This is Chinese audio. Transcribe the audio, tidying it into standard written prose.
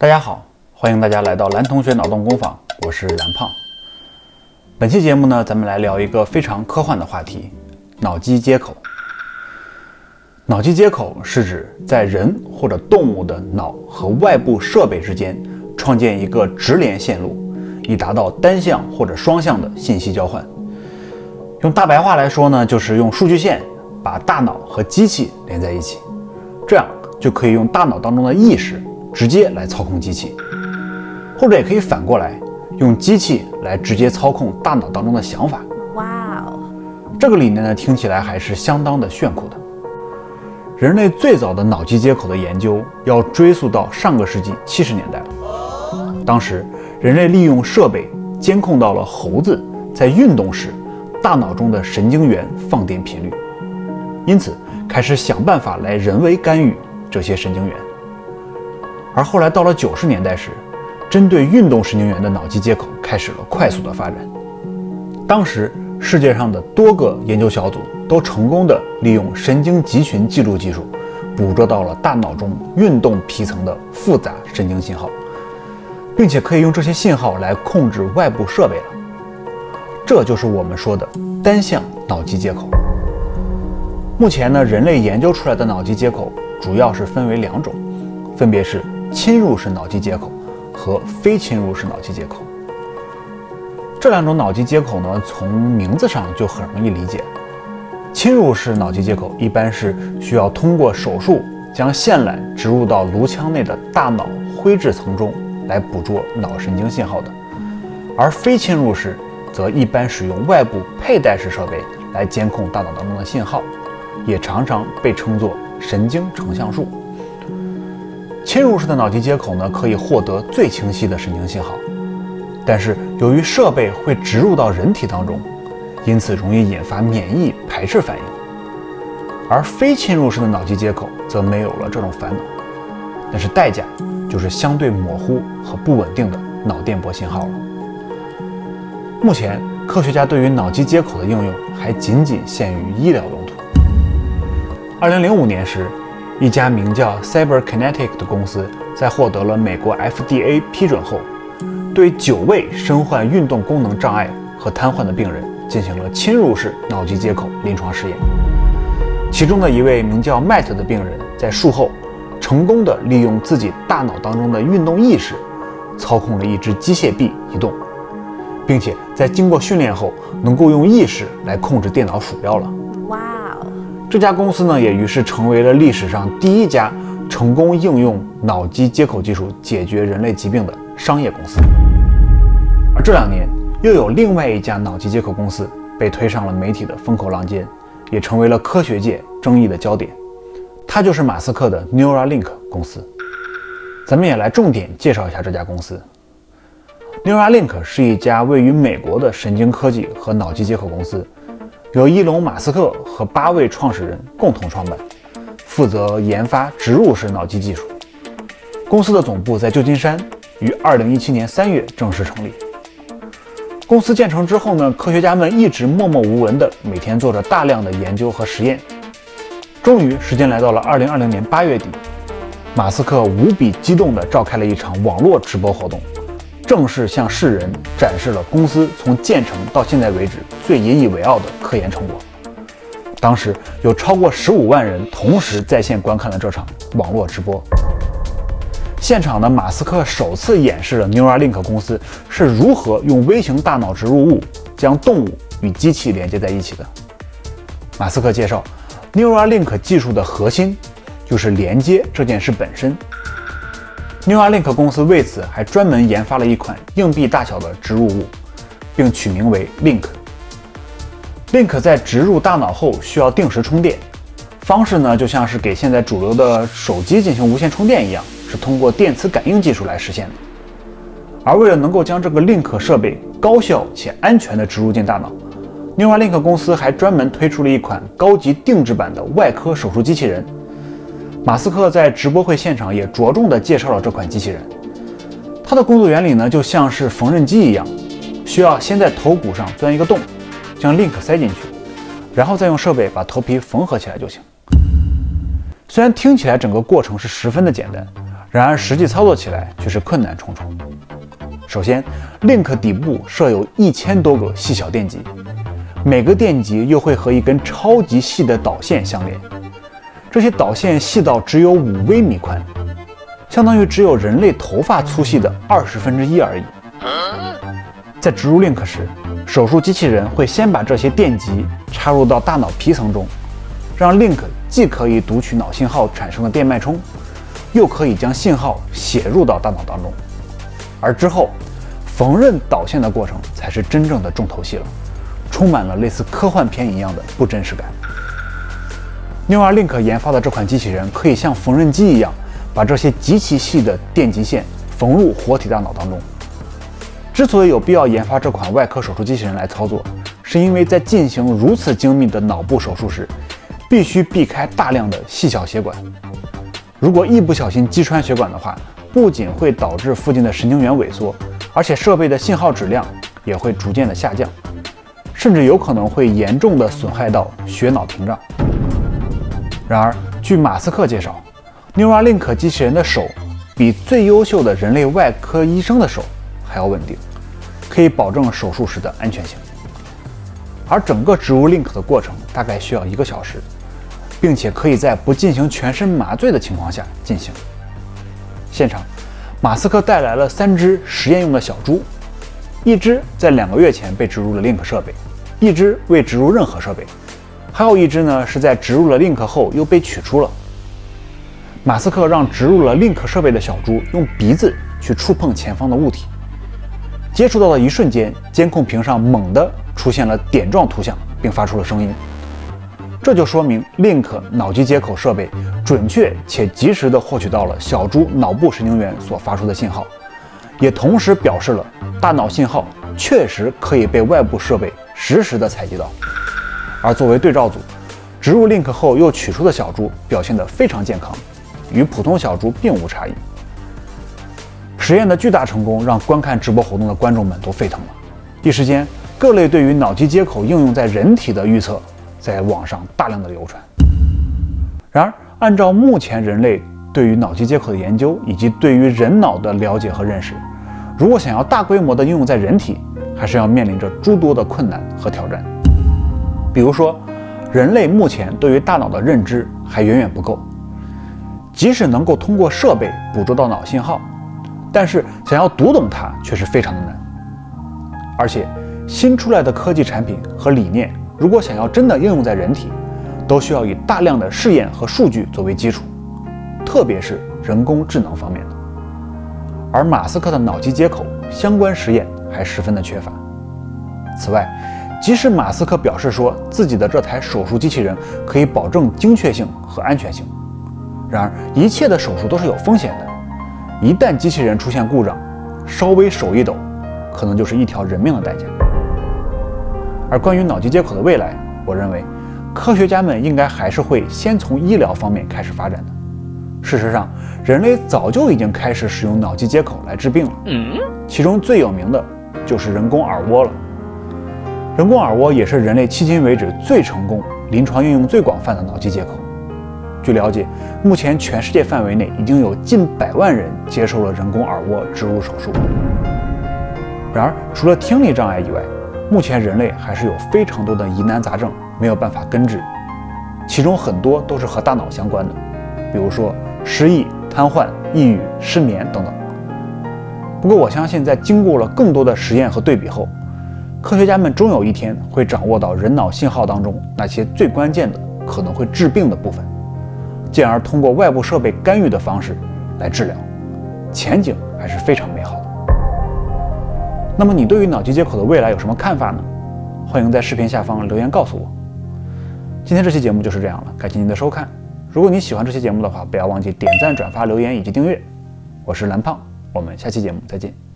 大家好，欢迎大家来到蓝同学脑洞工坊，我是蓝胖。本期节目呢，咱们来聊一个非常科幻的话题——脑机接口。脑机接口是指在人或者动物的脑和外部设备之间创建一个直连线路，以达到单向或者双向的信息交换。用大白话来说呢，就是用数据线把大脑和机器连在一起，这样就可以用大脑当中的意识直接来操控机器，或者也可以反过来，用机器来直接操控大脑当中的想法。哇哦，这个理念呢，听起来还是相当的炫酷的。人类最早的脑机接口的研究要追溯到上个世纪70年代了。当时人类利用设备监控到了猴子在运动时大脑中的神经元放电频率，因此开始想办法来人为干预这些神经元。而后来到了90年代时，针对运动神经元的脑机接口开始了快速的发展。当时世界上的多个研究小组都成功的利用神经集群记录技术，捕捉到了大脑中运动皮层的复杂神经信号，并且可以用这些信号来控制外部设备了。这就是我们说的单向脑机接口。目前呢，人类研究出来的脑机接口主要是分为两种，分别是侵入式脑机接口和非侵入式脑机接口。这两种脑机接口呢，从名字上就很容易理解。侵入式脑机接口一般是需要通过手术将线缆植入到颅腔内的大脑灰质层中来捕捉脑神经信号的，而非侵入式则一般使用外部佩戴式设备来监控大脑当中的信号，也常常被称作神经成像术。侵入式的脑机接口呢，可以获得最清晰的神经信号，但是由于设备会植入到人体当中，因此容易引发免疫排斥反应。而非侵入式的脑机接口则没有了这种烦恼，但是代价就是相对模糊和不稳定的脑电波信号了。目前科学家对于脑机接口的应用还仅仅限于医疗用途。2005年时，一家名叫 Cyberkinetic 的公司在获得了美国 FDA 批准后，对9位身患运动功能障碍和瘫痪的病人进行了侵入式脑机接口临床试验。其中的一位名叫 Matt 的病人在术后成功地利用自己大脑当中的运动意识操控了一只机械臂移动，并且在经过训练后能够用意识来控制电脑鼠标了。哇哦！这家公司呢，也于是成为了历史上第一家成功应用脑机接口技术解决人类疾病的商业公司。而这2年，又有另外一家脑机接口公司被推上了媒体的风口浪尖，也成为了科学界争议的焦点。它就是马斯克的 Neuralink 公司。咱们也来重点介绍一下这家公司。Neuralink 是一家位于美国的神经科技和脑机接口公司，由伊隆·马斯克和8位创始人共同创办，负责研发植入式脑机技术。公司的总部在旧金山，于2017年3月正式成立。公司建成之后呢，科学家们一直默默无闻的每天做着大量的研究和实验。终于时间来到了2020年8月底，马斯克无比激动地召开了一场网络直播活动，正式向世人展示了公司从建成到现在为止最引以为傲的科研成果。当时有超过15万人同时在线观看了这场网络直播。现场呢，马斯克首次演示了 Neuralink 公司是如何用微型大脑植入物将动物与机器连接在一起的。马斯克介绍， Neuralink 技术的核心就是连接这件事本身。Neuralink 公司为此还专门研发了一款硬币大小的植入物，并取名为 Link。Link 在植入大脑后需要定时充电，方式呢就像是给现在主流的手机进行无线充电一样，是通过电磁感应技术来实现的。而为了能够将这个 Link 设备高效且安全地植入进大脑， Neuralink 公司还专门推出了一款高级定制版的外科手术机器人。马斯克在直播会现场也着重地介绍了这款机器人。它的工作原理呢，就像是缝纫机一样，需要先在头骨上钻一个洞，将 Link 塞进去，然后再用设备把头皮缝合起来就行。虽然听起来整个过程是十分的简单，然而实际操作起来却是困难重重。首先 ，Link 底部设有1000多个细小电极，每个电极又会和一根超级细的导线相连，这些导线细到只有5微米宽，相当于只有人类头发粗细的1/20而已。在植入 Link 时，手术机器人会先把这些电极插入到大脑皮层中，让 Link 既可以读取脑信号产生的电脉冲，又可以将信号写入到大脑当中。而之后，缝纫导线的过程才是真正的重头戏了，充满了类似科幻片一样的不真实感。Neuralink 研发的这款机器人可以像缝纫机一样，把这些极其细的电极线缝入活体大脑当中。之所以有必要研发这款外科手术机器人来操作，是因为在进行如此精密的脑部手术时，必须避开大量的细小血管。如果一不小心击穿血管的话，不仅会导致附近的神经元萎缩，而且设备的信号质量也会逐渐的下降，甚至有可能会严重的损害到血脑屏障。然而，据马斯克介绍 ，Neuralink 机器人的手比最优秀的人类外科医生的手还要稳定，可以保证手术时的安全性。而整个植入 Link 的过程大概需要1个小时，并且可以在不进行全身麻醉的情况下进行。现场，马斯克带来了3只实验用的小猪，一只在2个月前被植入了 Link 设备，一只未植入任何设备，还有一只呢是在植入了 Link 后又被取出了。马斯克让植入了 Link 设备的小猪用鼻子去触碰前方的物体，接触到的一瞬间，监控屏上猛地出现了点状图像，并发出了声音。这就说明 Link 脑机接口设备准确且及时地获取到了小猪脑部神经元所发出的信号，也同时表示了大脑信号确实可以被外部设备实时地采集到。而作为对照组，植入 Link 后又取出的小猪表现得非常健康，与普通小猪并无差异。实验的巨大成功让观看直播活动的观众们都沸腾了，一时间各类对于脑机接口应用在人体的预测在网上大量的流传。然而，按照目前人类对于脑机接口的研究以及对于人脑的了解和认识，如果想要大规模的应用在人体，还是要面临着诸多的困难和挑战。比如说，人类目前对于大脑的认知还远远不够，即使能够通过设备捕捉到脑信号，但是想要读懂它却是非常的难。而且，新出来的科技产品和理念，如果想要真的应用在人体，都需要以大量的试验和数据作为基础，特别是人工智能方面的。而马斯克的脑机接口相关实验还十分的缺乏。此外，即使马斯克表示说自己的这台手术机器人可以保证精确性和安全性，然而一切的手术都是有风险的，一旦机器人出现故障，稍微手一抖，可能就是一条人命的代价。而关于脑机接口的未来，我认为科学家们应该还是会先从医疗方面开始发展的。事实上，人类早就已经开始使用脑机接口来治病了，其中最有名的就是人工耳蜗了。人工耳蜗也是人类迄今为止最成功、临床应用最广泛的脑机接口。据了解，目前全世界范围内已经有近100万人接受了人工耳蜗植入手术。然而，除了听力障碍以外，目前人类还是有非常多的疑难杂症没有办法根治，其中很多都是和大脑相关的，比如说失忆、瘫痪、抑郁、失眠等等。不过我相信，在经过了更多的实验和对比后，科学家们终有一天会掌握到人脑信号当中那些最关键的可能会治病的部分，进而通过外部设备干预的方式来治疗，前景还是非常美好的。那么你对于脑机接口的未来有什么看法呢？欢迎在视频下方留言告诉我。今天这期节目就是这样了，感谢您的收看。如果你喜欢这期节目的话，不要忘记点赞、转发、留言以及订阅。我是蓝胖，我们下期节目再见。